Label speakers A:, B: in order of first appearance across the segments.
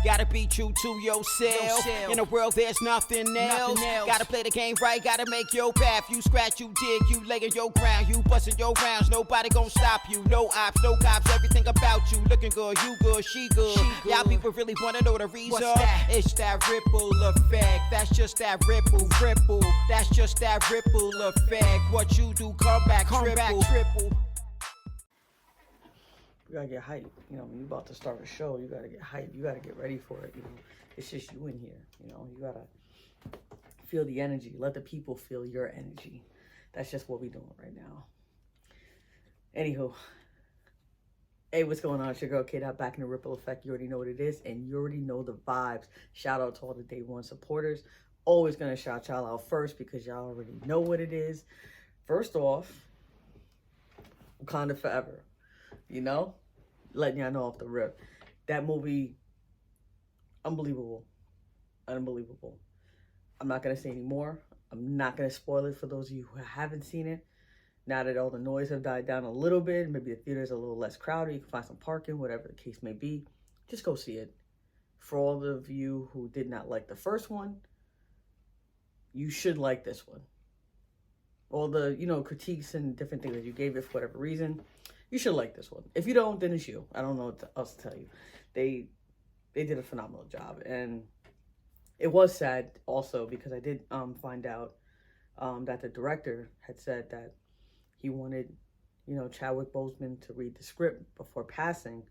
A: Gotta be true to yourself. In a world there's nothing else. Gotta play the game right, gotta make your path. You scratch, you dig, you lay in your ground. You bustin' your rounds, nobody gon' stop you. No ops, no cops, everything about you. Looking good, you good, she good. Y'all people really wanna know the reason? It's that ripple effect. That's just that ripple. That's just that ripple effect. What you do, come back triple.
B: You gotta get hyped. You know, when you're about to start a show, you gotta get hyped. You gotta get ready for it. You know, it's just you in here. You know, you gotta feel the energy. Let the people feel your energy. That's just what we're doing right now. Anywho, hey, what's going on? It's your girl Kdot back in the Ripple Effect. You already know what it is, and you already know the vibes. Shout out to all the day one supporters. Always gonna shout y'all out first because y'all already know what it is. First off, Wakanda Forever. You know, letting y'all know off the rip. That movie, unbelievable. I'm not going to say any more. I'm not going to spoil it for those of you who haven't seen it. Now that all the noise have died down a little bit, maybe the theater's a little less crowded, you can find some parking, whatever the case may be. Just go see it. For all of you who did not like the first one, you should like this one. All the, you know, critiques and different things that you gave it for whatever reason, you should like this one. If you don't, then it's you. I don't know what else to tell you. They did a phenomenal job. And it was sad also because I did find out that the director had said that he wanted, you know, Chadwick Boseman to read the script before passing.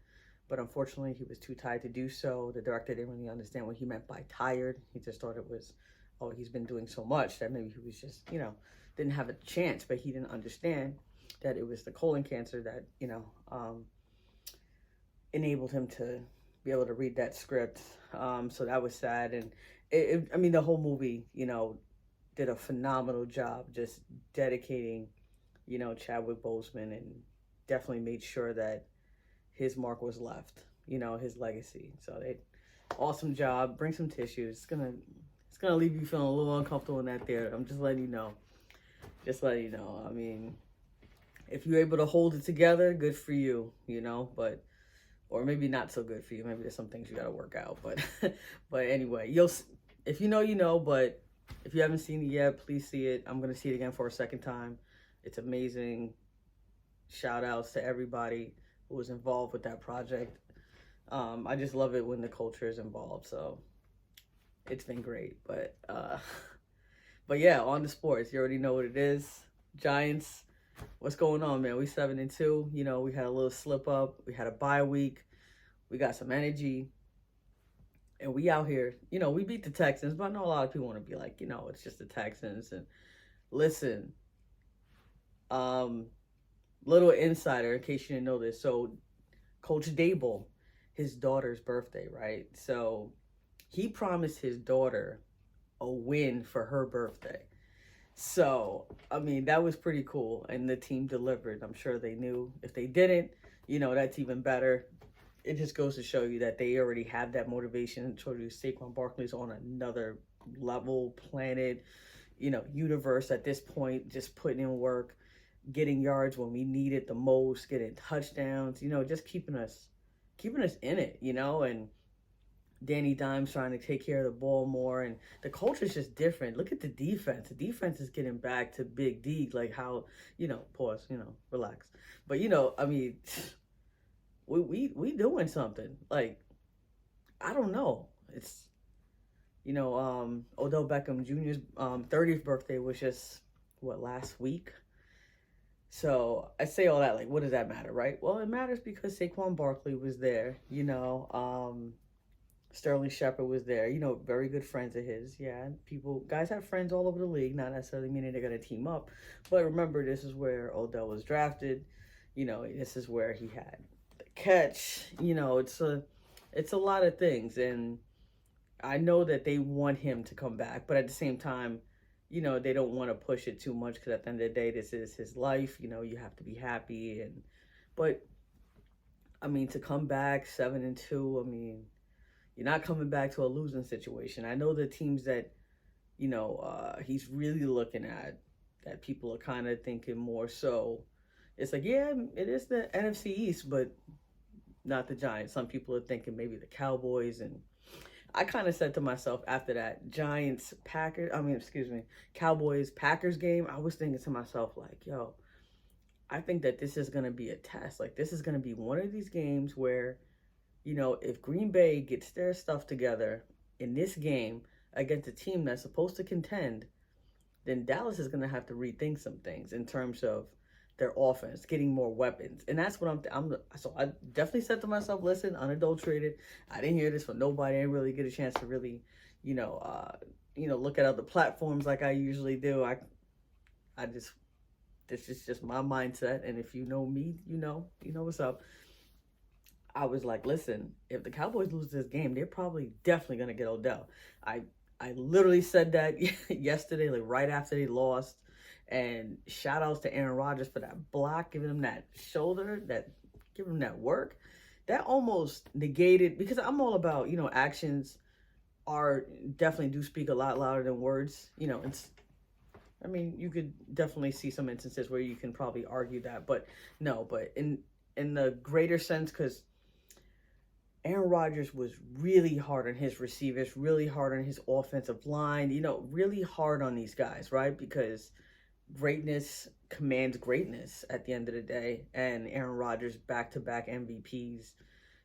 B: But unfortunately, he was too tired to do so. The director didn't really understand what he meant by tired. He just thought it was, oh, he's been doing so much that maybe he was just, you know, didn't have a chance. But he didn't understand that it was the colon cancer that, you know, enabled him to be able to read that script. So that was sad. And I mean, the whole movie, you know, did a phenomenal job just dedicating, you know, Chadwick Boseman, and definitely made sure that his mark was left, you know, his legacy. So awesome job. Bring some tissues. It's gonna leave you feeling a little uncomfortable in that theater. I'm just letting you know. I mean, if you're able to hold it together, good for you, you know, but, or maybe not so good for you. Maybe there's some things you got to work out, but, but anyway, if you know, you know, but if you haven't seen it yet, please see it. I'm going to see it again for a second time. It's amazing. Shout outs to everybody who was involved with that project. I just love it when the culture is involved. So it's been great, but yeah, on the sports, you already know what it is. Giants. What's going on, man? We 7-2. You know, we had a little slip up. We had a bye week. We got some energy. And we out here, you know, we beat the Texans, but I know a lot of people want to be like, you know, it's just the Texans. And listen, little insider in case you didn't know this. So Coach Dable, his daughter's birthday, right? So he promised his daughter a win for her birthday. So, I mean, that was pretty cool, and the team delivered. I'm sure they knew. If they didn't, you know, that's even better. It just goes to show you that they already have that motivation. And told you Saquon Barkley's on another level, planet, you know, universe at this point, just putting in work, getting yards when we need it the most, getting touchdowns, you know, just keeping us in it, you know, and Danny Dimes trying to take care of the ball more, and the culture's just different. Look at the defense. The defense is getting back to Big D, like how, you know, pause, you know, relax. But, you know, I mean, we doing something. Like, I don't know. It's, you know, Odell Beckham Jr.'s 30th birthday was just, last week? So I say all that, like, what does that matter, right? Well, it matters because Saquon Barkley was there, you know, Sterling Shepard was there, you know, very good friends of his. Yeah, guys have friends all over the league, not necessarily meaning they're going to team up. But remember, this is where Odell was drafted. You know, this is where he had the catch. You know, it's a lot of things. And I know that they want him to come back. But at the same time, you know, they don't want to push it too much because at the end of the day, this is his life. You know, you have to be happy. But, I mean, to come back 7-2, I mean, you're not coming back to a losing situation. I know the teams that, you know, he's really looking at, that people are kind of thinking more so. It's like, yeah, it is the NFC East, but not the Giants. Some people are thinking maybe the Cowboys. And I kind of said to myself after that Cowboys Packers game, I was thinking to myself, like, yo, I think that this is going to be a test. Like, this is going to be one of these games where, if Green Bay gets their stuff together in this game against a team that's supposed to contend, then Dallas is going to have to rethink some things in terms of their offense, getting more weapons. And that's what so I definitely said to myself, listen, unadulterated. I didn't hear this from nobody. I didn't really get a chance to really, look at other platforms like I usually do. This is just my mindset. And if you know me, you know what's up. I was like, listen, if the Cowboys lose this game, they're probably definitely going to get Odell. I literally said that yesterday, like right after they lost. And shout outs to Aaron Rodgers for that block, giving him that shoulder, giving him that work. That almost negated, because I'm all about, actions are definitely do speak a lot louder than words. You could definitely see some instances where you can probably argue that, but no, but in the greater sense, because Aaron Rodgers was really hard on his receivers, really hard on his offensive line, really hard on these guys, right? Because greatness commands greatness at the end of the day. And Aaron Rodgers, back-to-back MVPs,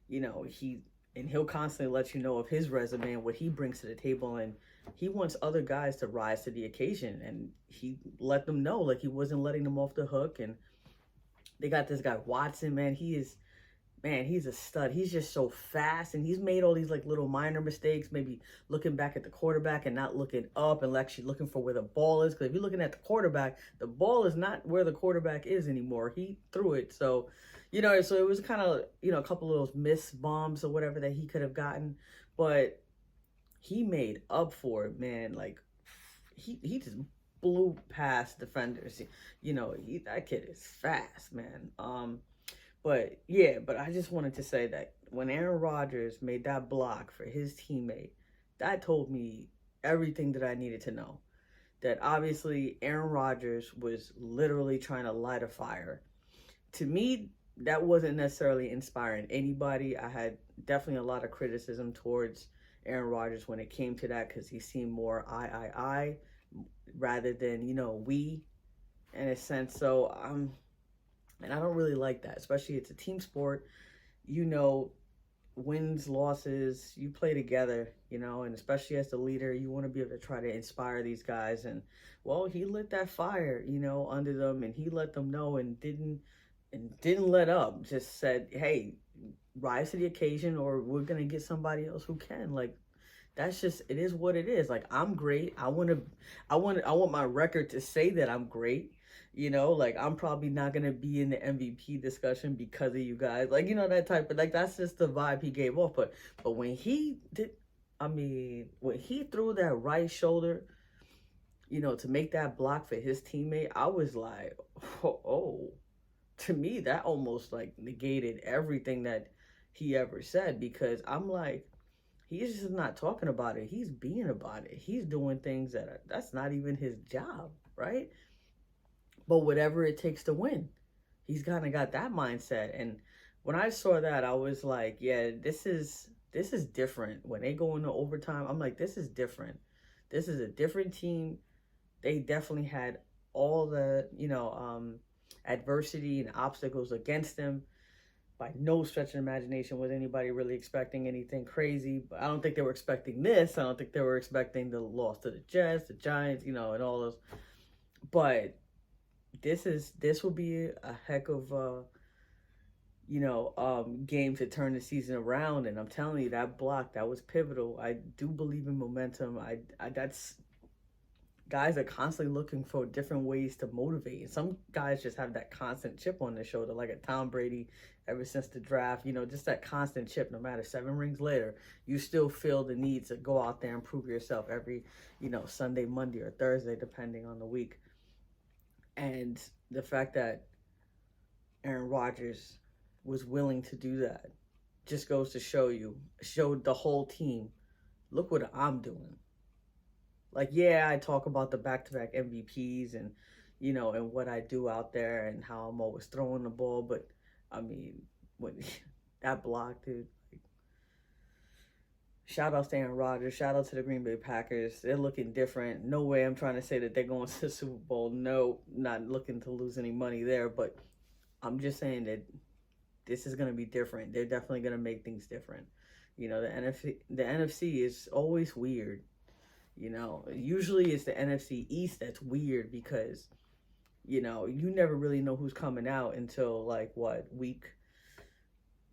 B: he'll constantly let you know of his resume and what he brings to the table. And he wants other guys to rise to the occasion. And he let them know, like, he wasn't letting them off the hook. And they got this guy, Watson, man. He's a stud. He's just so fast, and he's made all these like little minor mistakes, maybe looking back at the quarterback and not looking up and actually looking for where the ball is. Because if you're looking at the quarterback, the ball is not where the quarterback is anymore. He threw it. So, so it was kind of, a couple of those missed bombs or whatever that he could have gotten. But he made up for it, man. Like, he just blew past defenders. That kid is fast, man. But I just wanted to say that when Aaron Rodgers made that block for his teammate, that told me everything that I needed to know. That obviously Aaron Rodgers was literally trying to light a fire. To me, that wasn't necessarily inspiring anybody. I had definitely a lot of criticism towards Aaron Rodgers when it came to that, because he seemed more I rather than, we, in a sense. So and I don't really like that, especially it's a team sport. Wins, losses, you play together, and especially as the leader, you want to be able to try to inspire these guys. And, well, he lit that fire, under them, and he let them know and didn't let up. Just said, hey, rise to the occasion, or we're going to get somebody else who can. Like, that's just, it is what it is. Like, I'm great. I want my record to say that I'm great. Like, I'm probably not going to be in the MVP discussion because of you guys. Like, that type of, like, that's just the vibe he gave off. But when he did, when he threw that right shoulder, to make that block for his teammate, I was like, oh, to me, that almost, like, negated everything that he ever said. Because I'm like, he's just not talking about it. He's being about it. He's doing things that's not even his job, right? But whatever it takes to win, he's kind of got that mindset. And when I saw that, I was like, yeah, this is different. When they go into overtime, I'm like, this is different. This is a different team. They definitely had all the, adversity and obstacles against them. By no stretch of imagination was anybody really expecting anything crazy. But I don't think they were expecting this. I don't think they were expecting the loss to the Jets, the Giants, and all those. But this will be a heck of a game to turn the season around. And I'm telling you, that block, that was pivotal. I do believe in momentum. That's, guys are constantly looking for different ways to motivate. And some guys just have that constant chip on their shoulder, like a Tom Brady ever since the draft, just that constant chip. No matter 7 rings later, you still feel the need to go out there and prove yourself every, Sunday, Monday, or Thursday, depending on the week. And the fact that Aaron Rodgers was willing to do that just goes to showed the whole team, look what I'm doing. Like, yeah, I talk about the back-to-back MVPs and, and what I do out there and how I'm always throwing the ball. But, when that block, dude. Shout out to Aaron Rodgers. Shout out to the Green Bay Packers. They're looking different. No way I'm trying to say that they're going to the Super Bowl. No, not looking to lose any money there. But I'm just saying that this is going to be different. They're definitely going to make things different. You know, the NFC is always weird. You know, usually it's the NFC East that's weird because, you know, you never really know who's coming out until like week,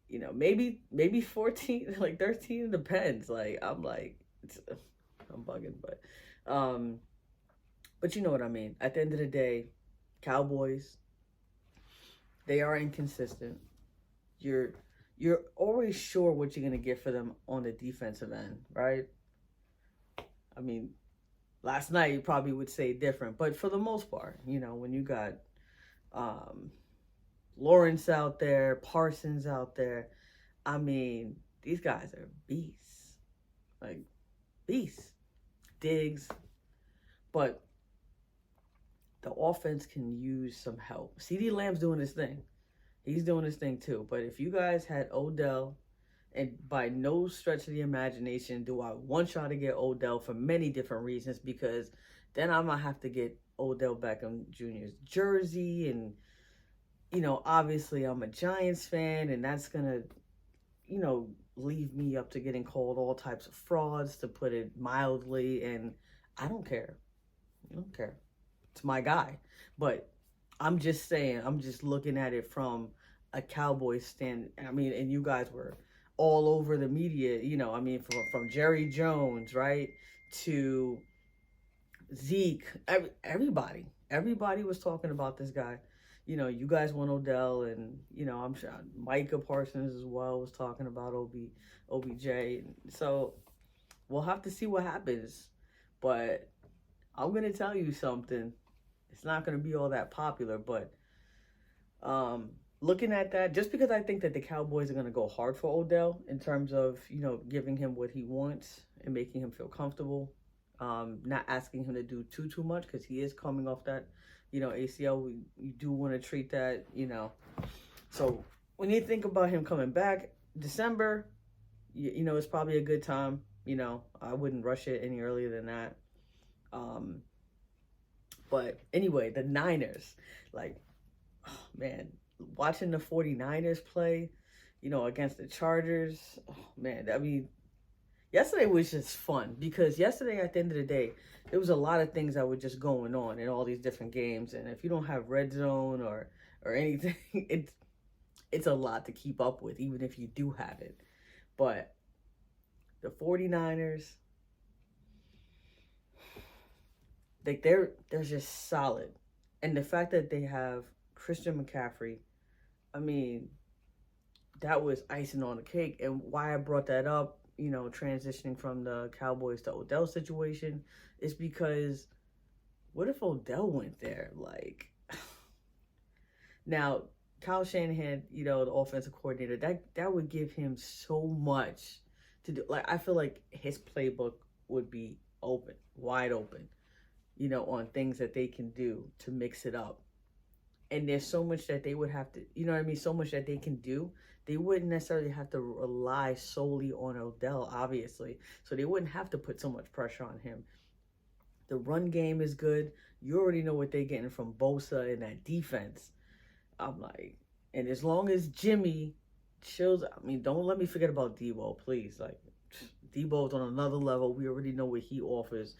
B: you know, maybe 14, like 13, depends. Like I'm bugging, but you know what I mean. At the end of the day, Cowboys, they are inconsistent. You're always sure what you're gonna get for them on the defensive end, right? I mean, last night you probably would say different, but for the most part, you know, when you got Lawrence out there, Parsons out there, I mean, these guys are beasts. Like, beasts. Diggs. But the offense can use some help. CeeDee Lamb's doing his thing. He's doing his thing too. But if you guys had Odell, and by no stretch of the imagination do I want y'all to get Odell for many different reasons, because then I might have to get Odell Beckham Jr.'s jersey, and, you know, obviously I'm a Giants fan, and that's going to, you know, leave me up to getting called all types of frauds, to put it mildly, and I don't care. I don't care. It's my guy. But I'm just saying, I'm just looking at it from a Cowboys stand. I mean, and you guys were all over the media, you know, I mean, from Jerry Jones, right, to Zeke, everybody was talking about this guy. You know, you guys want Odell, and, you know, I'm sure Micah Parsons as well was talking about OBJ. So we'll have to see what happens. But I'm going to tell you something. It's not going to be all that popular, but looking at that, just because I think that the Cowboys are going to go hard for Odell in terms of, you know, giving him what he wants and making him feel comfortable, not asking him to do too much, because he is coming off that, you know, ACL. You do want to treat that, you know. So when you think about him coming back, December, you know, it's probably a good time. You know, I wouldn't rush it any earlier than that. But anyway, the Niners, like, oh, man, watching the 49ers play, you know, against the Chargers, oh, man, I mean, yesterday was just fun, because yesterday, at the end of the day, there was a lot of things that were just going on in all these different games, and if you don't have Red Zone or anything, it's a lot to keep up with, even if you do have it. But the 49ers, like, they're just solid. And the fact that they have Christian McCaffrey, I mean, that was icing on the cake. And why I brought that up, you know, transitioning from the Cowboys to Odell situation, is because what if Odell went there? Like, now, Kyle Shanahan, you know, the offensive coordinator, that would give him so much to do. Like, I feel like his playbook would be open, wide open, you know, on things that they can do to mix it up. And there's so much that they would have to, you know what I mean? So much that they can do. They wouldn't necessarily have to rely solely on Odell, obviously. So they wouldn't have to put so much pressure on him. The run game is good. You already know what they're getting from Bosa and that defense. I'm like, and as long as Jimmy chills, I mean, don't let me forget about Debo, please. Like, Debo's on another level. We already know what he offers.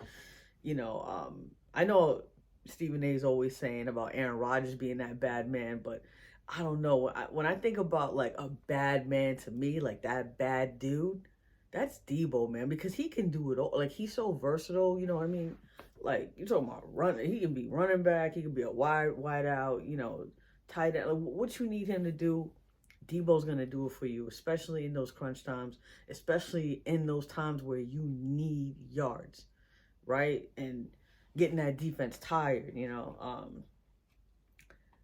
B: You know, I know Stephen A is always saying about Aaron Rodgers being that bad man, but I don't know. When I think about, like, a bad man, to me, like that bad dude, that's Debo, man, because he can do it all. Like, he's so versatile, you know what I mean? Like, you're talking about running. He can be running back. He can be a wide out, you know, tight end. Like, what you need him to do, Debo's going to do it for you, especially in those crunch times, especially in those times where you need yards, right? And getting that defense tired, you know.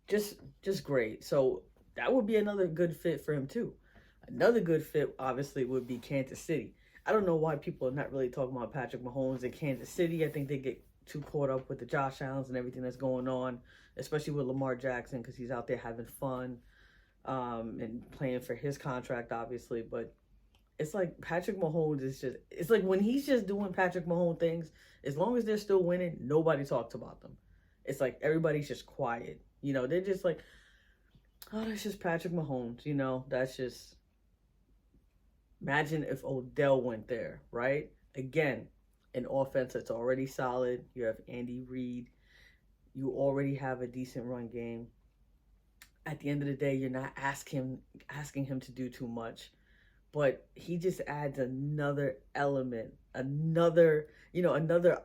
B: Just great. So that would be another good fit for him too. Another good fit, obviously, would be Kansas City. I don't know why people are not really talking about Patrick Mahomes in Kansas City. I think they get too caught up with the Josh Allens and everything that's going on, especially with Lamar Jackson, because he's out there having fun. and playing for his contract, obviously. But it's like Patrick Mahomes is just, it's like when he's just doing Patrick Mahomes things, as long as they're still winning, nobody talks about them. It's like everybody's just quiet. You know, they're just like, oh, that's just Patrick Mahomes. You know, that's just, imagine if Odell went there, right? Again, an offense that's already solid. You have Andy Reid. You already have a decent run game. At the end of the day, you're not asking him to do too much, but he just adds another element, another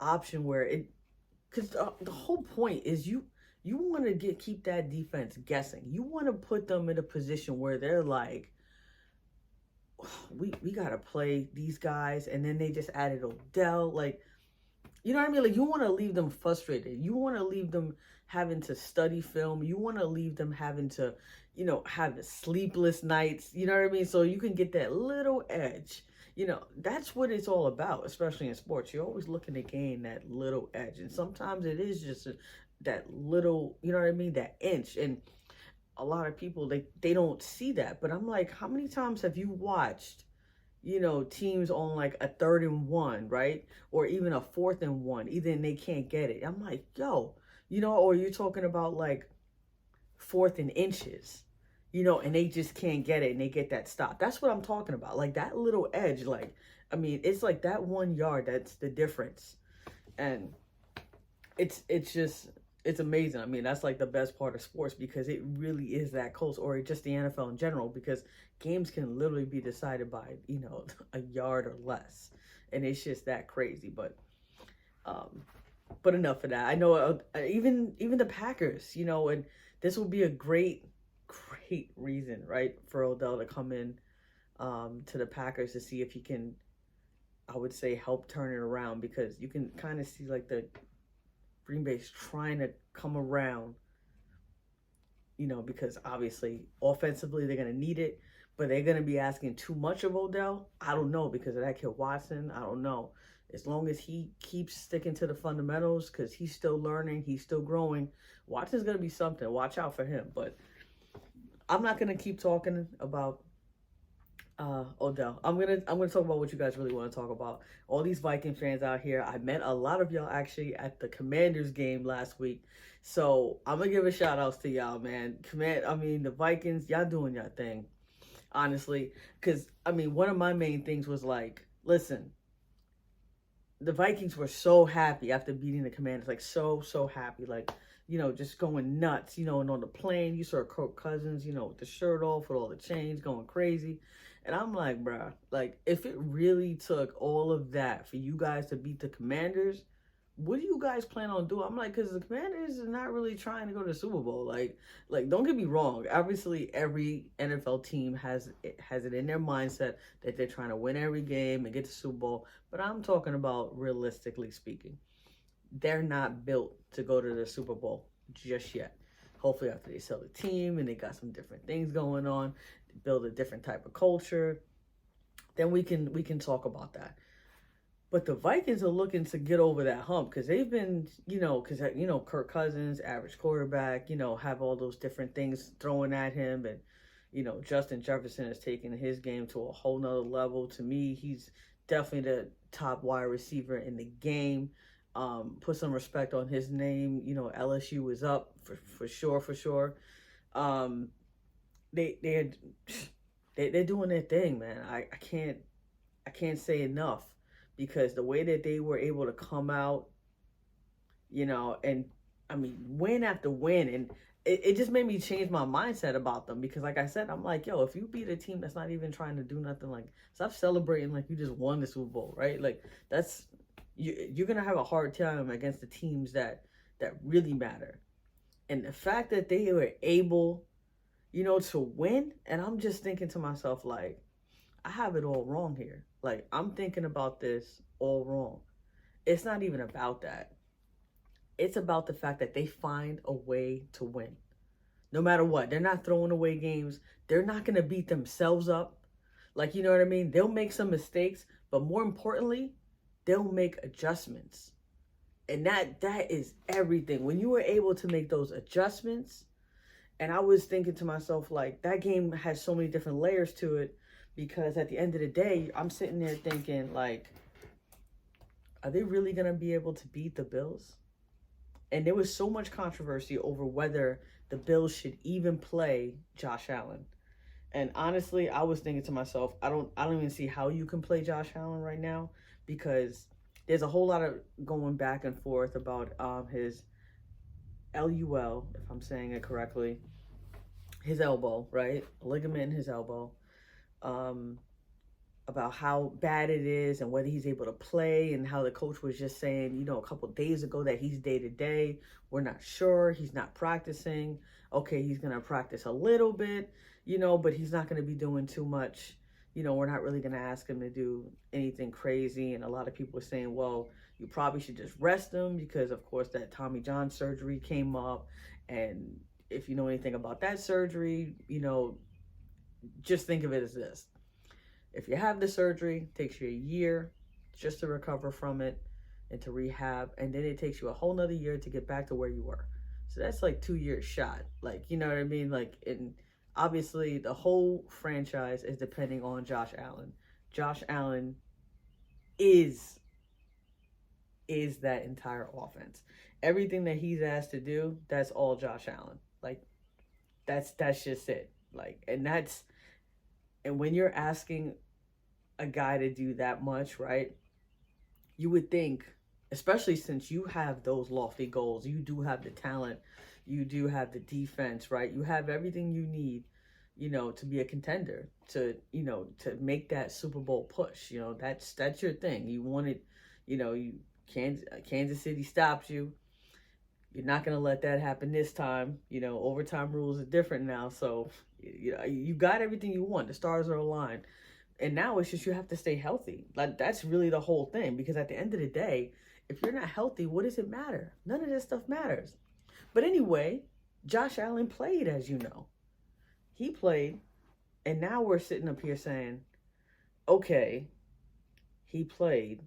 B: option where it, because the whole point is you want to keep that defense guessing. You want to put them in a position where they're like, we gotta play these guys, and then they just added Odell, like, you know what I mean? Like, you want to leave them frustrated. You want to leave them having to study film. You want to leave them having to, have the sleepless nights. You know what I mean? So you can get that little edge. That's what it's all about, especially in sports. You're always looking to gain that little edge. And sometimes it is just that little, you know what I mean? That inch. And a lot of people, they don't see that. But I'm like, how many times have you watched teams on like a 3rd and 1, right? Or even a 4th and 1, either and they can't get it. I'm like, yo, or you're talking about like 4th and inches, and they just can't get it and they get that stop. That's what I'm talking about. Like that little edge, like, I mean, it's like that 1 yard, that's the difference. And it's amazing. I mean, that's like the best part of sports, because it really is that close, or just the NFL in general, because games can literally be decided by, a yard or less. And it's just that crazy. But enough of that. I know even the Packers, and this will be a great reason, right, for Odell to come in to the Packers to see if he can, I would say, help turn it around, because you can kind of see like the Green Bay's trying to come around, because obviously offensively they're going to need it, but they're going to be asking too much of Odell. I don't know, because of that kid Watson. I don't know. As long as he keeps sticking to the fundamentals, because he's still learning, he's still growing, Watson's going to be something. Watch out for him. But I'm not going to keep talking about Odell. I'm gonna talk about what you guys really want to talk about. All these Viking fans out here. I met a lot of y'all actually at the Commanders game last week, so I'm gonna give a shout outs to y'all, man. The Vikings, y'all doing your thing, honestly. Because one of my main things was like, listen, the Vikings were so happy after beating the Commanders, like so happy, like, just going nuts, and on the plane you saw Kirk Cousins, with the shirt off, with all the chains, going crazy. And I'm like, bruh, like, if it really took all of that for you guys to beat the Commanders, what do you guys plan on doing? I'm like, because the Commanders are not really trying to go to the Super Bowl. Like, don't get me wrong. Obviously, every NFL team has it in their mindset that they're trying to win every game and get to the Super Bowl. But I'm talking about realistically speaking. They're not built to go to the Super Bowl just yet. Hopefully after they sell the team and they got some different things going on, build a different type of culture, then we can talk about that. But the Vikings are looking to get over that hump, because they've been, Kirk Cousins, average quarterback, have all those different things thrown at him. And, Justin Jefferson has taken his game to a whole nother level. To me, he's definitely the top wide receiver in the game. Put some respect on his name. LSU is up for sure. They're doing their thing, man. I can't say enough, because the way that they were able to come out, and win after win, and it just made me change my mindset about them, because like I said, I'm like, yo, if you beat a team that's not even trying to do nothing, like, stop celebrating like you just won the Super Bowl, right? Like, that's, you're gonna have a hard time against the teams that really matter. And the fact that they were able, to win, and I'm just thinking to myself, like, I have it all wrong here. Like, I'm thinking about this all wrong. It's not even about that. It's about the fact that they find a way to win. No matter what. They're not throwing away games. They're not going to beat themselves up. Like, you know what I mean? They'll make some mistakes, but more importantly, they'll make adjustments. And that is everything. When you are able to make those adjustments, And I was thinking to myself, like, that game has so many different layers to it, because at the end of the day, I'm sitting there thinking, like, are they really going to be able to beat the Bills? And there was so much controversy over whether the Bills should even play Josh Allen. And honestly, I was thinking to myself, I don't even see how you can play Josh Allen right now, because there's a whole lot of going back and forth about his LUL, if I'm saying it correctly, his elbow, right? A ligament in his elbow. About how bad it is and whether he's able to play, and how the coach was just saying, a couple days ago that he's day to day. We're not sure. He's not practicing. Okay, he's going to practice a little bit, but he's not going to be doing too much. We're not really going to ask him to do anything crazy. And a lot of people are saying, well, you probably should just rest him because, of course, that Tommy John surgery came up. And if you know anything about that surgery, just think of it as this. If you have the surgery, it takes you a year just to recover from it and to rehab. And then it takes you a whole nother year to get back to where you were. So that's like 2 years shot. Like, you know what I mean? Like, and obviously the whole franchise is depending on Josh Allen. Josh Allen is that entire offense. Everything that he's asked to do, that's all Josh Allen. Like, that's just it. Like, and when you're asking a guy to do that much, right, you would think, especially since you have those lofty goals, you do have the talent, you do have the defense, right? You have everything you need, to be a contender, to make that Super Bowl push. That's your thing. You want it, Kansas City stops you. You're not going to let that happen this time. Overtime rules are different now. So, you got everything you want. The stars are aligned. And now it's just you have to stay healthy. Like, that's really the whole thing. Because at the end of the day, if you're not healthy, what does it matter? None of this stuff matters. But anyway, Josh Allen played, as you know. He played. And now we're sitting up here saying, okay, he played.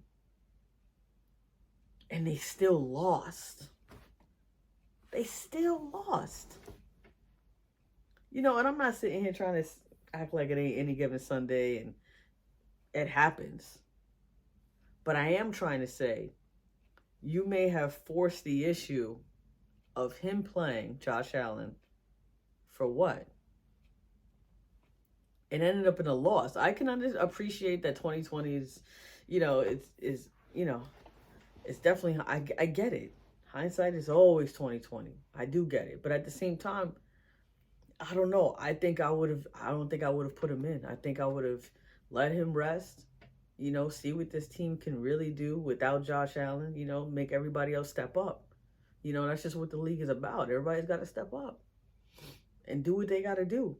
B: And they still lost. They still lost. And I'm not sitting here trying to act like it ain't any given Sunday and it happens. But I am trying to say, you may have forced the issue of him playing, Josh Allen, for what? It ended up in a loss. I can appreciate that 2020 is, it's definitely, I get it. Hindsight is always 2020. I do get it. But at the same time, I don't know. I don't think I would have put him in. I think I would have let him rest, see what this team can really do without Josh Allen, make everybody else step up. That's just what the league is about. Everybody's got to step up and do what they got to do.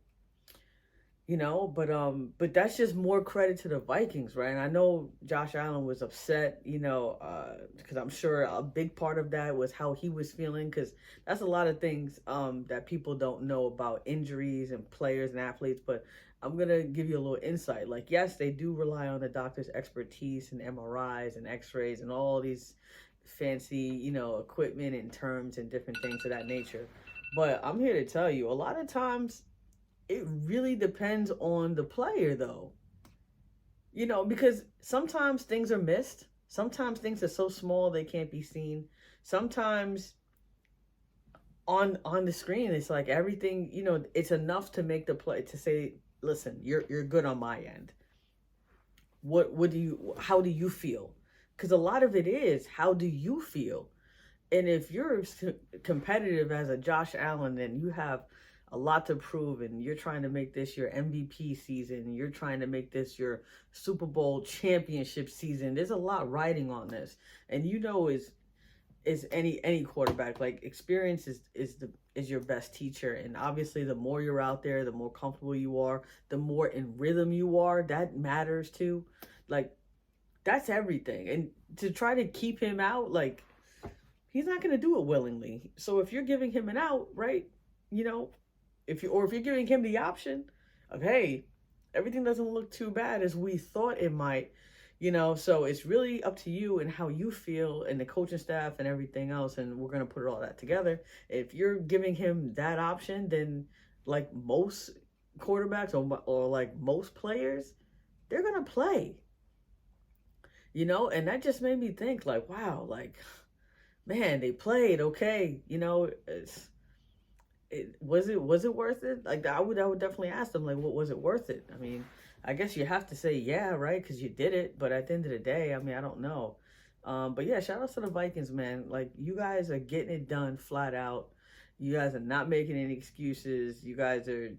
B: But that's just more credit to the Vikings, right? And I know Josh Allen was upset, because I'm sure a big part of that was how he was feeling, because that's a lot of things that people don't know about injuries and players and athletes. But I'm going to give you a little insight. Like, yes, they do rely on the doctor's expertise and MRIs and x-rays and all these fancy, equipment and terms and different things of that nature. But I'm here to tell you, a lot of times, it really depends on the player, though. Because sometimes things are missed. Sometimes things are so small they can't be seen. Sometimes on the screen, it's like everything, it's enough to make the play, to say, listen, you're good on my end. How do you feel? Because a lot of it is, how do you feel? And if you're competitive as a Josh Allen, then you have a lot to prove, and you're trying to make this your MVP season. You're trying to make this your Super Bowl championship season. There's a lot riding on this, and is any quarterback, like, experience is your best teacher. And obviously, the more you're out there, the more comfortable you are, the more in rhythm you are. That matters too. Like, that's everything. And to try to keep him out, like, he's not going to do it willingly. So if you're giving him an out, right? If you're giving him the option of, hey, everything doesn't look too bad as we thought it might, So it's really up to you and how you feel and the coaching staff and everything else. And we're going to put all that together. If you're giving him that option, then like most quarterbacks or like most players, they're going to play, and that just made me think like, wow, like, man, they played. Okay. Was it worth it? Like, I would definitely ask them, like, what was it worth it? I mean, I guess you have to say yeah, right? Because you did it. But at the end of the day, I mean, I don't know. But yeah, shout out to the Vikings, man. Like, you guys are getting it done flat out. You guys are not making any excuses. You guys are,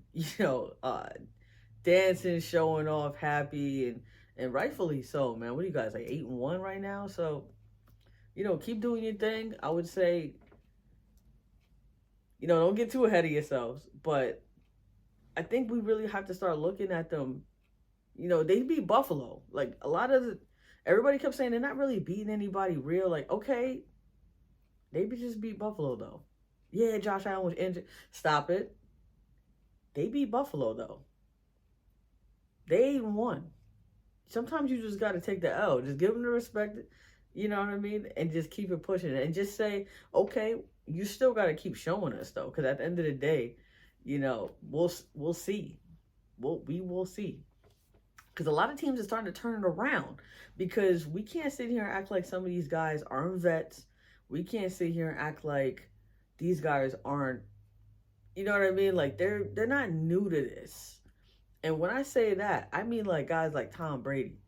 B: dancing, showing off, happy, and rightfully so, man. What are you guys, like 8-1 right now? So, keep doing your thing. I would say, don't get too ahead of yourselves. But I think we really have to start looking at them. They beat Buffalo. Like, everybody kept saying they're not really beating anybody real. Like, okay, they just beat Buffalo, though. Yeah, Josh Allen was injured. Stop it. They beat Buffalo, though. They 8-1. Sometimes you just got to take the L. Just give them the respect, you know what I mean? And just keep it pushing. And just say, okay, you still got to keep showing us, though. Because at the end of the day, we'll see. We will see. Because a lot of teams are starting to turn it around. Because we can't sit here and act like some of these guys aren't vets. We can't sit here and act like these guys aren't, you know what I mean? Like, they're not new to this. And when I say that, I mean like guys like Tom Brady.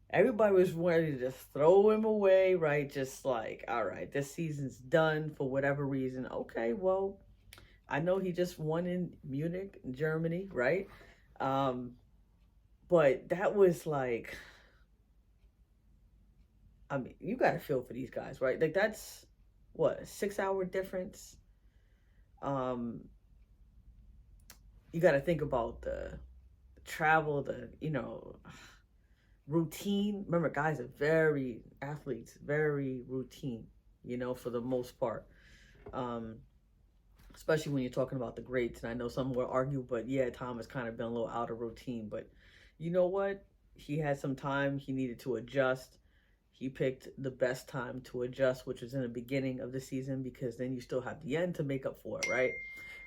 B: Everybody was ready to just throw him away, right? Just like, all right, this season's done for whatever reason. Okay, well, I know he just won in Munich, Germany, right? But that was like, I mean, you got to feel for these guys, right? Like, that's, what, a 6-hour difference? You got to think about the travel, the, routine. Remember, guys are athletes, very routine, for the most part. Especially when you're talking about the greats. And I know some will argue, but yeah, Tom has kind of been a little out of routine. But you know what? He had some time. He needed to adjust. He picked the best time to adjust, which was in the beginning of the season, because then you still have the end to make up for it, right?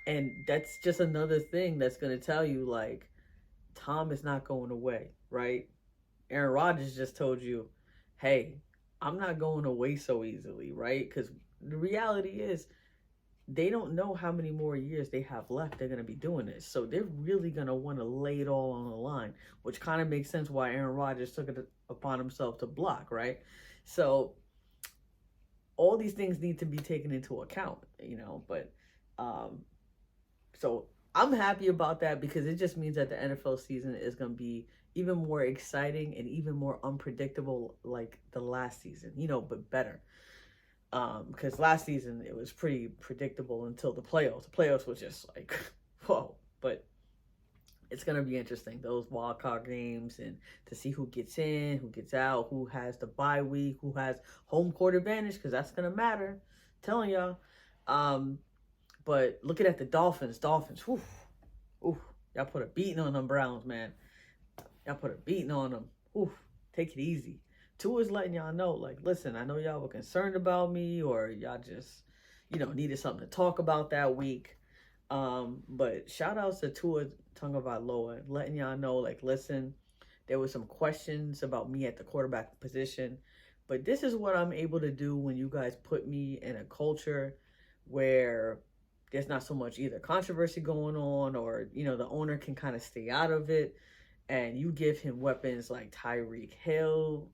B: And that's just another thing that's going to tell you, like, Tom is not going away, right? Aaron Rodgers just told you, hey, I'm not going away so easily, right? Because the reality is, they don't know how many more years they have left they're going to be doing this. So they're really going to want to lay it all on the line, which kind of makes sense why Aaron Rodgers took it upon himself to block, right? So all these things need to be taken into account, but so I'm happy about that, because it just means that the NFL season is going to be even more exciting and even more unpredictable like the last season, but better. Because last season it was pretty predictable until the playoffs. The playoffs was just like, whoa. But it's going to be interesting, those wild card games, and to see who gets in, who gets out, who has the bye week, who has home court advantage, because that's going to matter. I'm telling y'all. But looking at the Dolphins, whew, y'all put a beating on them Browns, man. Y'all put a beating on them. Take it easy. Tua's letting y'all know, like, listen, I know y'all were concerned about me, or y'all just, needed something to talk about that week. But shout outs to Tua Tagovailoa, letting y'all know, like, listen, there were some questions about me at the quarterback position, but this is what I'm able to do when you guys put me in a culture where there's not so much either controversy going on, or, the owner can kind of stay out of it, and you give him weapons like Tyreek Hill,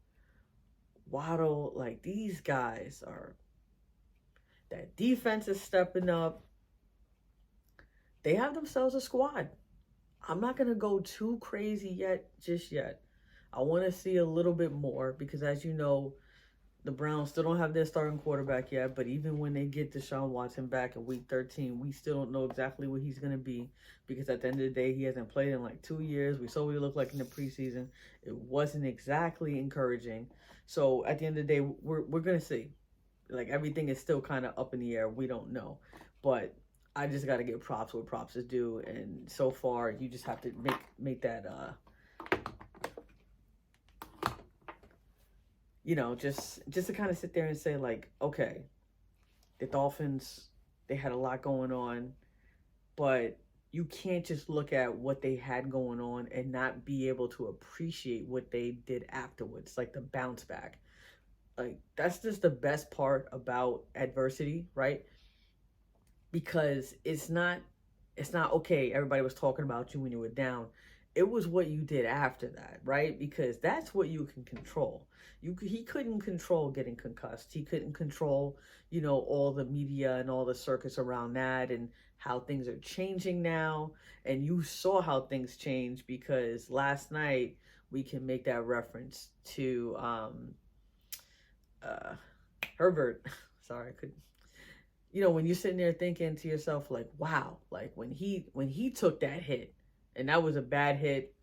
B: Waddle. Like, these guys are, that defense is stepping up. They have themselves a squad. I'm not going to go too crazy just yet. I want to see a little bit more, because as you know, the Browns still don't have their starting quarterback yet, but even when they get Deshaun Watson back in week 13, we still don't know exactly what he's going to be, because at the end of the day, he hasn't played in like 2 years. We saw what he looked like in the preseason. It wasn't exactly encouraging. So at the end of the day, we're going to see. Like, everything is still kind of up in the air. We don't know. But I just got to give props where props is due. And so far, you just have to make that just to kind of sit there and say like, okay, the Dolphins, they had a lot going on, but you can't just look at what they had going on and not be able to appreciate what they did afterwards, like the bounce back. Like that's just the best part about adversity, right? Because it's not okay, everybody was talking about you when you were down. It was what you did after that, right? Because that's what you can control. He couldn't control getting concussed. He couldn't control, all the media and all the circus around that and how things are changing now. And you saw how things changed because last night we can make that reference to uh Herbert. Sorry, I couldn't. When you're sitting there thinking to yourself like, wow, like when he took that hit, and that was a bad hit.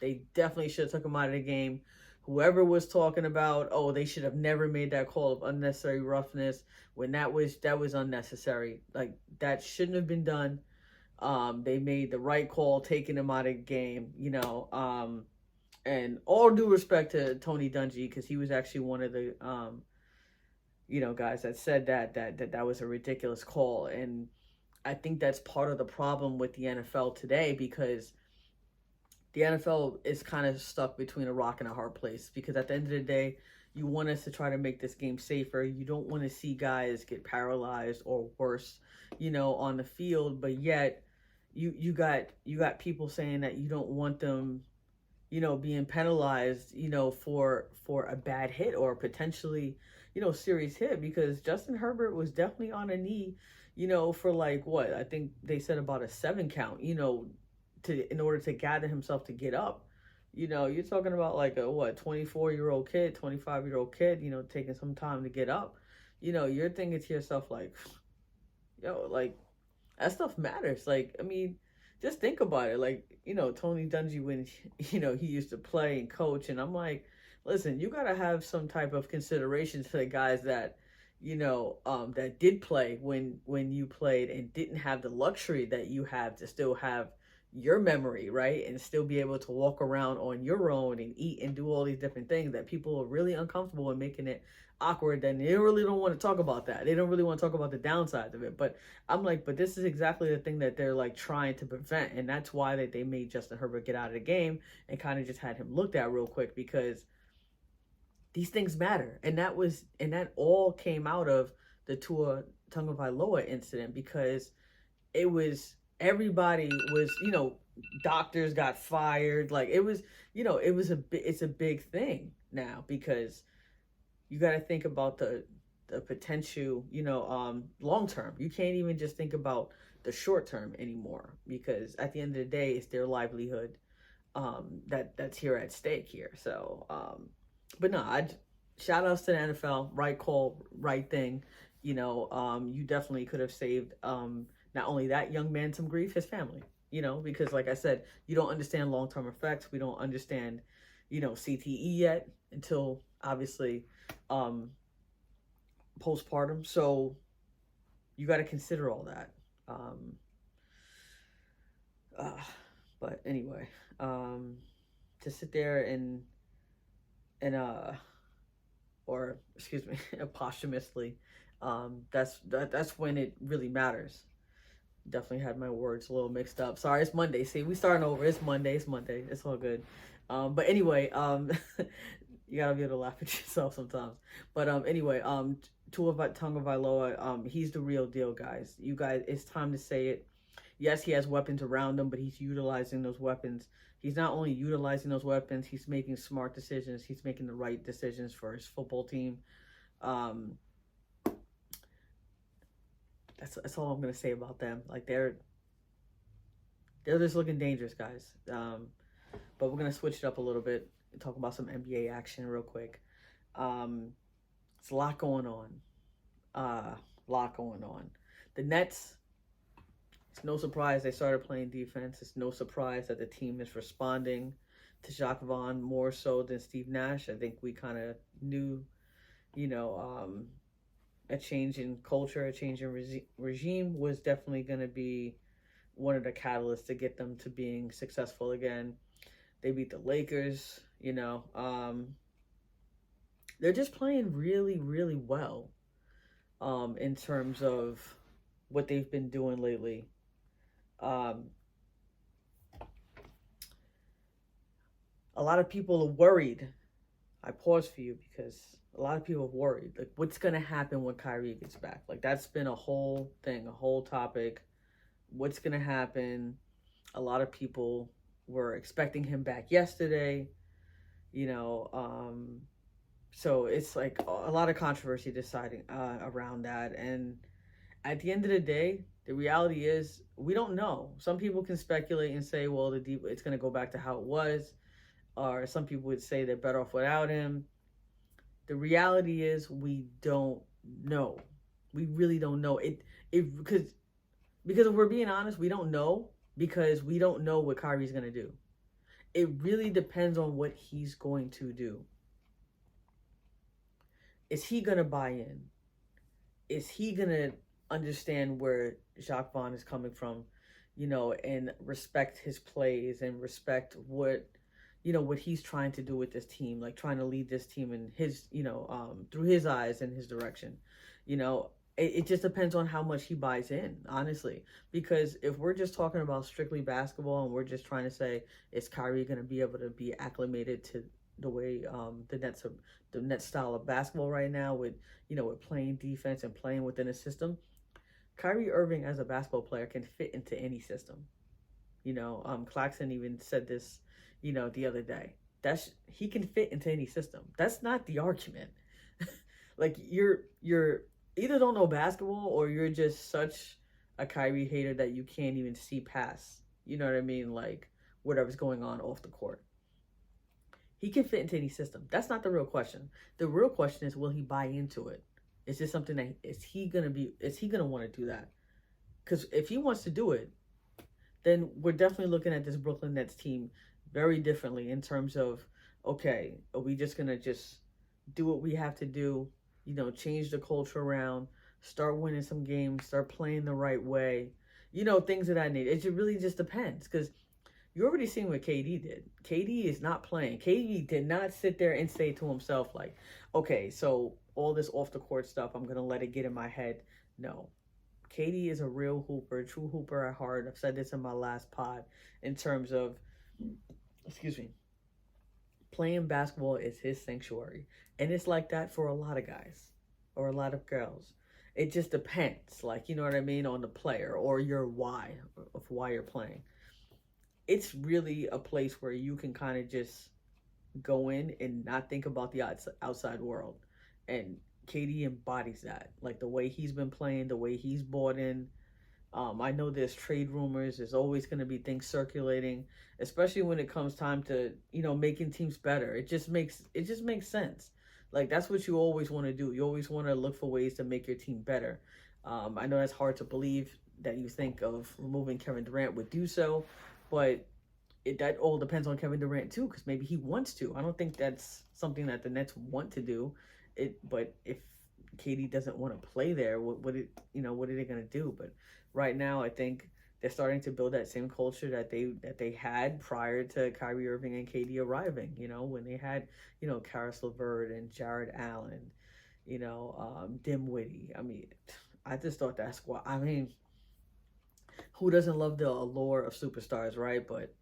B: They definitely should have took him out of the game. Whoever was talking about, oh, they should have never made that call of unnecessary roughness when that was unnecessary. Like that shouldn't have been done. They made the right call taking him out of the game. And all due respect to Tony Dungy, because he was actually one of the guys that said that was a ridiculous call. And I think that's part of the problem with the NFL today, because the NFL is kind of stuck between a rock and a hard place, because at the end of the day, you want us to try to make this game safer. You don't want to see guys get paralyzed or worse, on the field, but yet you got people saying that you don't want them, being penalized, for a bad hit or potentially, serious hit, because Justin Herbert was definitely on a knee, for like what I think they said about a 7 count, in order to gather himself to get up. You're talking about like a 24-year-old kid, 25-year-old kid, taking some time to get up. You're thinking to yourself like, like that stuff matters. Like, I mean, just think about it. Like, Tony Dungy, when he used to play and coach, and I'm like, listen, you gotta have some type of consideration to the guys that that did play when you played and didn't have the luxury that you have to still have your memory, right? And still be able to walk around on your own and eat and do all these different things that people are really uncomfortable in, making it awkward. And they really don't want to talk about that. They don't really want to talk about the downsides of it. But I'm like, but this is exactly the thing that they're like trying to prevent. And that's why they made Justin Herbert get out of the game and kind of just had him looked at real quick, because these things matter. And that all came out of the Tua Tagovailoa incident, because it was, everybody was, doctors got fired. Like it was, it's a big thing now, because you got to think about the potential, long term. You can't even just think about the short term anymore, because at the end of the day, it's their livelihood that's here at stake here. So, but no, shout outs to the NFL, right call, right thing. You definitely could have saved not only that young man some grief, his family, because like I said, you don't understand long-term effects. We don't understand, CTE yet until obviously postpartum. So you got to consider all that. But anyway, to sit there and or excuse me, posthumously, that's when it really matters. Definitely had my words a little mixed up. Sorry, it's Monday. See, we starting over. It's Monday. It's all good. But anyway, you gotta be able to laugh at yourself sometimes. But anyway, Tua Tagovailoa, he's the real deal, guys. You guys, it's time to say it. Yes, he has weapons around him, but he's utilizing those weapons. He's not only utilizing those weapons, he's making smart decisions. He's making the right decisions for his football team. That's all I'm gonna say about them. Like they're just looking dangerous, guys. But we're gonna switch it up a little bit and talk about some NBA action real quick. It's a lot going on. The Nets. It's no surprise they started playing defense. It's no surprise that the team is responding to Jacques Vaughn more so than Steve Nash. I think we kind of knew, a change in culture, a change in regime was definitely going to be one of the catalysts to get them to being successful again. They beat the Lakers, they're just playing really, really well. In terms of what they've been doing lately. Um, a lot of people are worried. I pause for you because a lot of people are worried. Like, what's gonna happen when Kyrie gets back? Like, that's been a whole thing, a whole topic. What's gonna happen? A lot of people were expecting him back yesterday. You know, so it's like a lot of controversy deciding around that. And at the end of the day, the reality is we don't know. Some people can speculate and say, well, it's going to go back to how it was, or some people would say they're better off without him. The reality is we don't know. We really don't know because if we're being honest, we don't know because we don't know what Kyrie's going to do. It really depends on what he's going to do. Is he going to buy in? Is he going to understand where Jacques Vaughn is coming from, and respect his plays and respect what he's trying to do with this team, like trying to lead this team in his, through his eyes and his direction. It just depends on how much he buys in, honestly, because if we're just talking about strictly basketball and we're just trying to say, is Kyrie going to be able to be acclimated to the way the Nets style of basketball right now with playing defense and playing within a system? Kyrie Irving as a basketball player can fit into any system. Claxton even said this, the other day. He can fit into any system. That's not the argument. Like you're either don't know basketball or you're just such a Kyrie hater that you can't even see past, you know what I mean? Like whatever's going on off the court. He can fit into any system. That's not the real question. The real question is, will he buy into it? Is this something that is he gonna want to do that? Because if he wants to do it, then we're definitely looking at this Brooklyn Nets team very differently in terms of, okay, are we just gonna just do what we have to do, change the culture around, start winning some games, start playing the right way, things of that nature. It really just depends, because you already seen what KD did. KD is not playing. KD did not sit there and say to himself, like, okay, so all this off the court stuff, I'm going to let it get in my head. No. KD is a real hooper, a true hooper at heart. I've said this in my last pod in terms of, playing basketball is his sanctuary. And it's like that for a lot of guys or a lot of girls. It just depends, like, you know what I mean, on the player or your why of why you're playing. It's really a place where you can kind of just go in and not think about the outside world. And KD embodies that. Like the way he's been playing, the way he's bought in. I know there's trade rumors. There's always going to be things circulating, especially when it comes time to, making teams better. It just makes sense. Like that's what you always want to do. You always want to look for ways to make your team better. I know that's hard to believe that you think of removing Kevin Durant would do so. But that all depends on Kevin Durant too, because maybe he wants to. I don't think that's something that the Nets want to do. But if KD doesn't want to play there, what are they gonna do? But right now, I think they're starting to build that same culture that they had prior to Kyrie Irving and KD arriving. When they had Karis LeVert and Jared Allen, Dinwiddie. I mean, I just thought that squad. I mean, who doesn't love the allure of superstars, right? But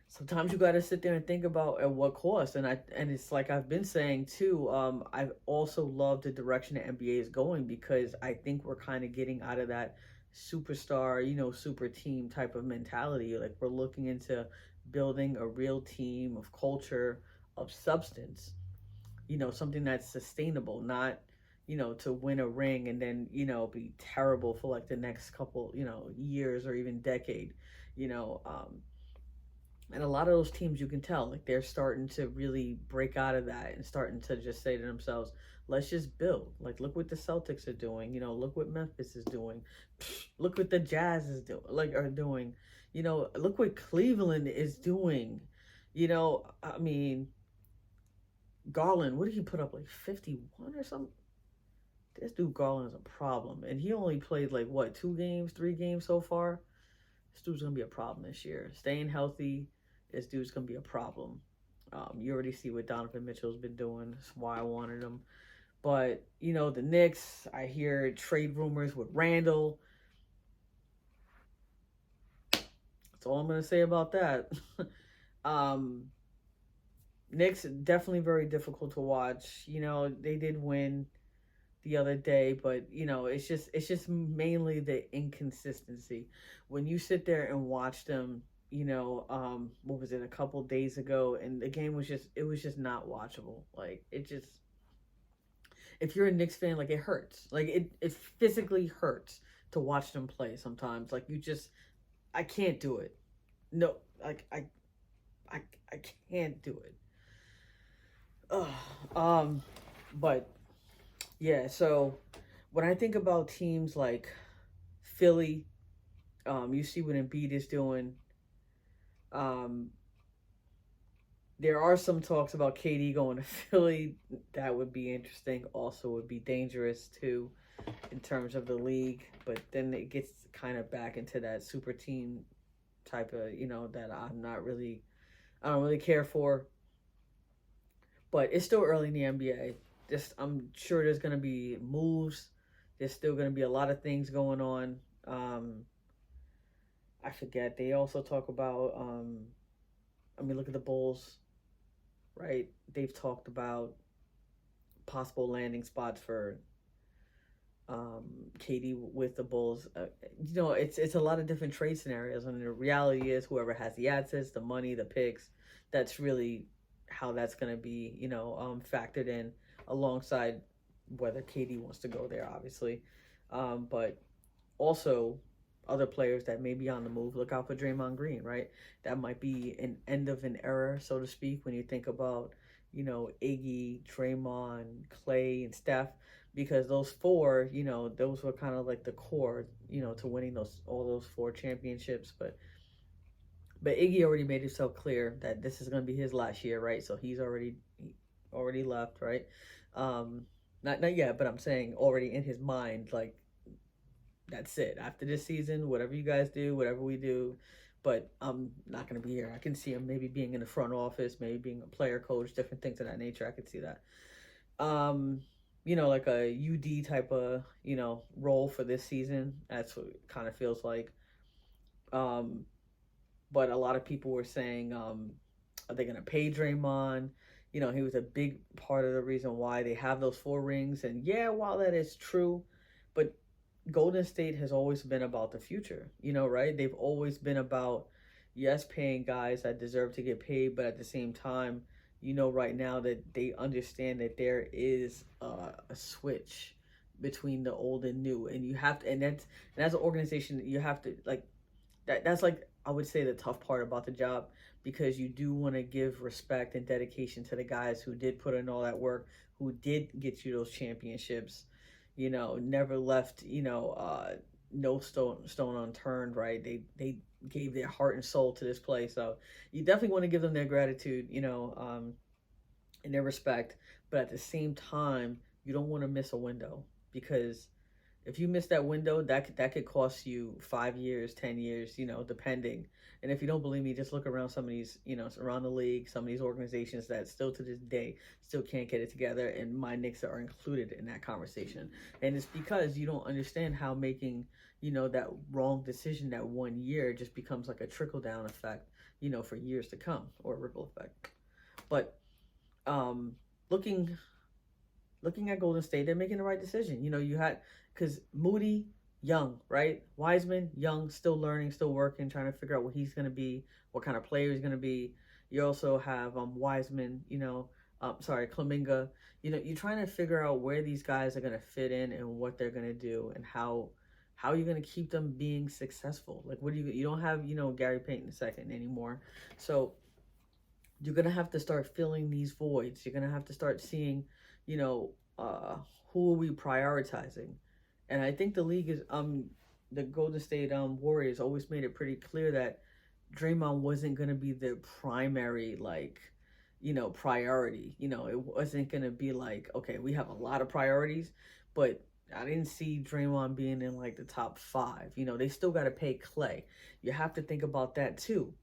B: sometimes you got to sit there and think about at what cost. And it's like I've been saying too. I've also loved the direction the NBA is going, because I think we're kind of getting out of that superstar, super team type of mentality. Like we're looking into building a real team of culture, of substance. Something that's sustainable, not to win a ring and then, be terrible for like the next couple, years or even decade, and a lot of those teams, you can tell, like they're starting to really break out of that and starting to just say to themselves, let's just build. Like, look what the Celtics are doing. Look what Memphis is doing. Look what the Jazz are doing. Look what Cleveland is doing. I mean, Garland, what did he put up, like 51 or something? This dude Garland is a problem. And he only played like, 3 games so far? This dude's going to be a problem this year. Staying healthy, this dude's going to be a problem. You already see what Donovan Mitchell's been doing. That's why I wanted him. But, the Knicks, I hear trade rumors with Randall. That's all I'm going to say about that. Knicks, definitely very difficult to watch. They did win the other day, but it's just mainly the inconsistency. When you sit there and watch them, what was it, a couple days ago, and the game was just not watchable. Like, it just, if you're a Knicks fan, like, it hurts. Like, it physically hurts to watch them play sometimes. Like, I can't do it. No, like, I can't do it. But yeah, so when I think about teams like Philly, you see what Embiid is doing. There are some talks about KD going to Philly. That would be interesting. Also, would be dangerous too, in terms of the league. But then it gets kind of back into that super team type of, that I don't really care for. But it's still early in the NBA. I'm sure there's going to be moves. There's still going to be a lot of things going on. I forget. They also talk about, look at the Bulls, right? They've talked about possible landing spots for KD with the Bulls. It's a lot of different trade scenarios. And the reality is whoever has the assets, the money, the picks, that's really how that's going to be, factored in alongside whether KD wants to go there, obviously. But also other players that may be on the move. Look out for Draymond Green, right? That might be an end of an era, so to speak, when you think about, Iggy, Draymond, Clay, and Steph, because those four, those were kind of like the core, to winning all those four championships. But Iggy already made himself clear that this is going to be his last year, right? So he's already left, right? Not yet, but I'm saying already in his mind, like, that's it. After this season, whatever you guys do, whatever we do, but I'm not going to be here. I can see him maybe being in the front office, maybe being a player coach, different things of that nature. I could see that. Like a UD type of, role for this season. That's what it kind of feels like. But a lot of people were saying, are they going to pay Draymond? He was a big part of the reason why they have those 4 rings. And yeah, while that is true, but Golden State has always been about the future, right? They've always been about, yes, paying guys that deserve to get paid, but at the same time, right now that they understand that there is a switch between the old and new, and you have to, and as an organization, you have to, like, that's like, I would say, the tough part about the job, because you do want to give respect and dedication to the guys who did put in all that work, who did get you those championships, never left, no stone unturned, right? They gave their heart and soul to this place. So you definitely want to give them their gratitude, and their respect. But at the same time, you don't want to miss a window, because if you miss that window, that could cost you 5 years, 10 years, depending. And if you don't believe me, just look around some of these, around the league, some of these organizations that still to this day still can't get it together. And my Knicks are included in that conversation. And it's because you don't understand how making, that wrong decision that 1 year just becomes like a trickle down effect, for years to come, or a ripple effect. But looking at Golden State, they're making the right decision. You had, because Moody, young, right? Wiseman, young, still learning, still working, trying to figure out what he's going to be, what kind of player he's going to be. You also have Wiseman, Kuminga. You're trying to figure out where these guys are going to fit in and what they're going to do, and how you're going to keep them being successful. Like, what do you don't have, Gary Payton II anymore. So you're going to have to start filling these voids. You're going to have to start seeing, who are we prioritizing? And I think the league is, the Golden State Warriors always made it pretty clear that Draymond wasn't going to be their primary, priority. It wasn't going to be like, okay, we have a lot of priorities, but I didn't see Draymond being in, like, the top 5. They still got to pay Clay. You have to think about that too.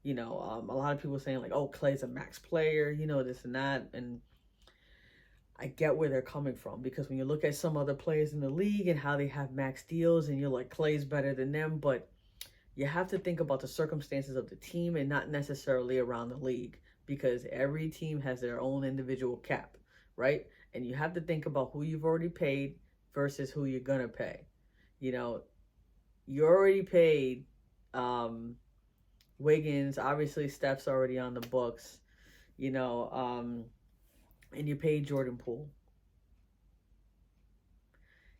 B: A lot of people saying like, oh, Clay's a max player, this and that. And I get where they're coming from, because when you look at some other players in the league and how they have max deals, and you're like, Clay's better than them, but you have to think about the circumstances of the team and not necessarily around the league, because every team has their own individual cap, right? And you have to think about who you've already paid versus who you're gonna pay. You already paid Wiggins. Obviously, Steph's already on the books. And you paid Jordan Poole.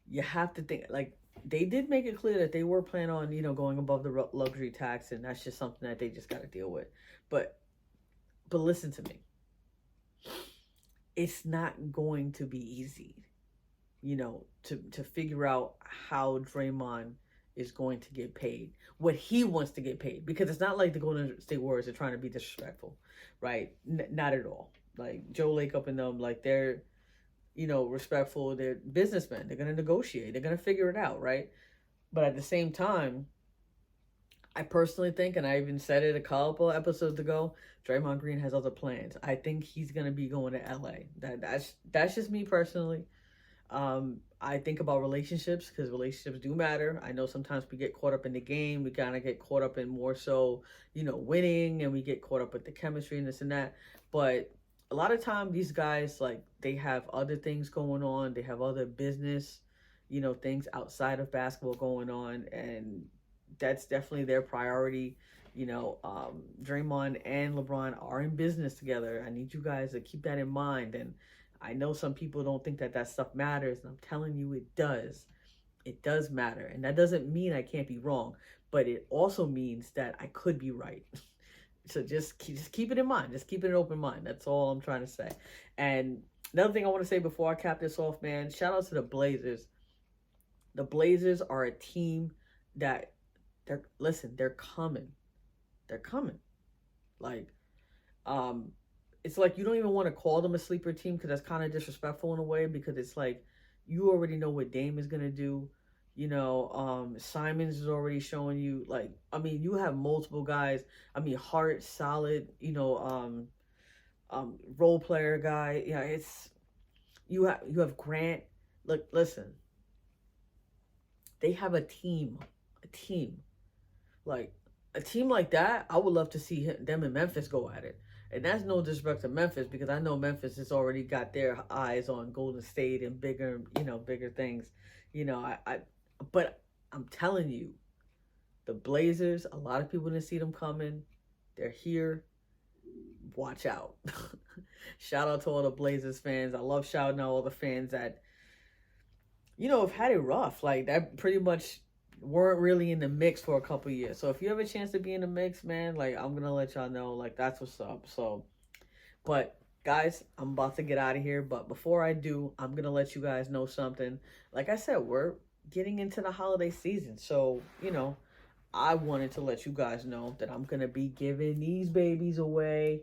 B: You have to think, like, they did make it clear that they were planning on, going above the luxury tax, and that's just something that they just got to deal with. But listen to me. It's not going to be easy, to figure out how Draymond is going to get paid, what he wants to get paid, because it's not like the Golden State Warriors are trying to be disrespectful, right? Not at all. Like Joe Lacob and them, like they're, respectful. They're businessmen. They're going to negotiate. They're going to figure it out, right? But at the same time, I personally think, and I even said it a couple episodes ago, Draymond Green has other plans. I think he's going to be going to LA. That's just me personally. I think about relationships, because relationships do matter. I know sometimes we get caught up in the game. We kind of get caught up in more so, winning, and we get caught up with the chemistry and this and that. But a lot of time these guys, like, they have other things going on. They have other business, things outside of basketball going on. And that's definitely their priority. Draymond and LeBron are in business together. I need you guys to keep that in mind. And I know some people don't think that stuff matters, and I'm telling you it does. It does matter. And that doesn't mean I can't be wrong, but it also means that I could be right. So just keep it in mind. Just keep it an open mind. That's all I'm trying to say. And another thing I want to say before I cap this off, man, shout out to the Blazers. The Blazers are a team that they're coming. They're coming. Like, it's like you don't even want to call them a sleeper team, because that's kind of disrespectful in a way, because it's like you already know what Dame is gonna do. Simons is already showing you, like, I mean, you have multiple guys. I mean, Hart, solid, role player guy. Yeah, it's you have Grant. Look, listen. They have a team. Like a team like that, I would love to see them in Memphis go at it. And that's no disrespect to Memphis, because I know Memphis has already got their eyes on Golden State and bigger things. But I'm telling you, the Blazers, a lot of people didn't see them coming. They're here. Watch out. Shout out to all the Blazers fans. I love shouting out all the fans that, have had it rough. Like, that pretty much weren't really in the mix for a couple years. So if you have a chance to be in the mix, man, like, I'm gonna let y'all know, like, that's what's up. So, but guys, I'm about to get out of here, but before I do, I'm gonna let you guys know something. Like I said, we're getting into the holiday season, so I wanted to let you guys know that I'm gonna be giving these babies away.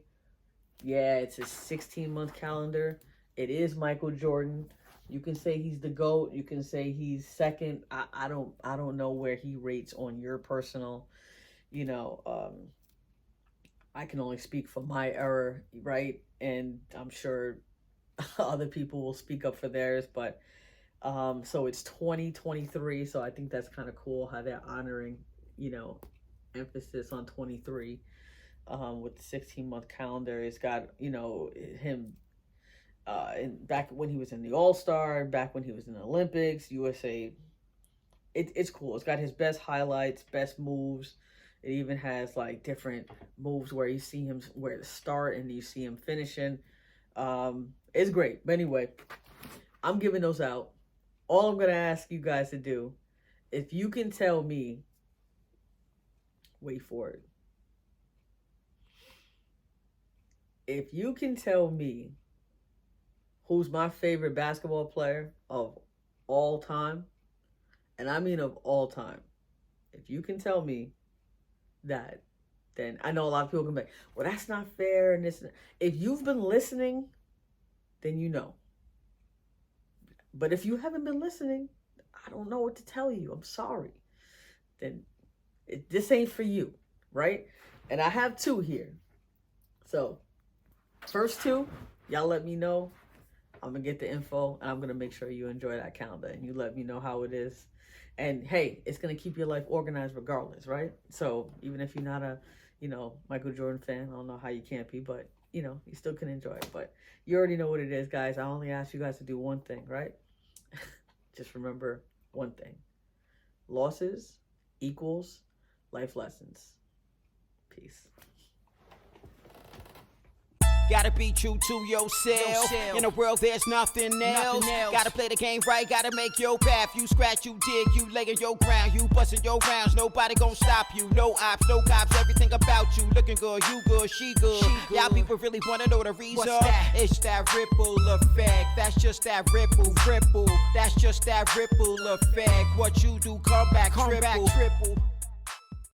B: Yeah, it's a 16-month calendar. It is Michael Jordan. You can say he's the GOAT. You can say he's second. I don't know where he rates on your personal, I can only speak for my era, right? And I'm sure other people will speak up for theirs, but so it's 2023, so I think that's kind of cool how they're honoring, emphasis on 23 with the 16-month calendar. It's got, him back when he was in the All-Star, back when he was in the Olympics, USA. It's cool. It's got his best highlights, best moves. It even has like different moves where you see him where to start and you see him finishing. It's great. But anyway, I'm giving those out. All I'm going to ask you guys to do, if you can tell me, wait for it. If you can tell me who's my favorite basketball player of all time, and I mean of all time, if you can tell me that, then I know a lot of people can be like, well, that's not fair. And this, if you've been listening, then you know. But if you haven't been listening, I don't know what to tell you. I'm sorry. Then this ain't for you, right? And I have 2 here. So, first 2, y'all let me know. I'm going to get the info, and I'm going to make sure you enjoy that calendar, and you let me know how it is. And, hey, it's going to keep your life organized regardless, right? So, even if you're not a, Michael Jordan fan, I don't know how you can't be, but, you still can enjoy it. But you already know what it is, guys. I only ask you guys to do one thing, right? Just remember one thing. Losses equals life lessons. Peace.
A: Gotta be true to yourself. In a world there's nothing else. Gotta play the game right, gotta make your path. You scratch, you dig, you laying your ground. You busting your rounds, nobody gon' stop you. No ops, no cops, everything about you. Looking good, you good, she good. Y'all people really wanna know the reason. It's that ripple effect. That's just that ripple. That's just that ripple effect. What you do, come back triple.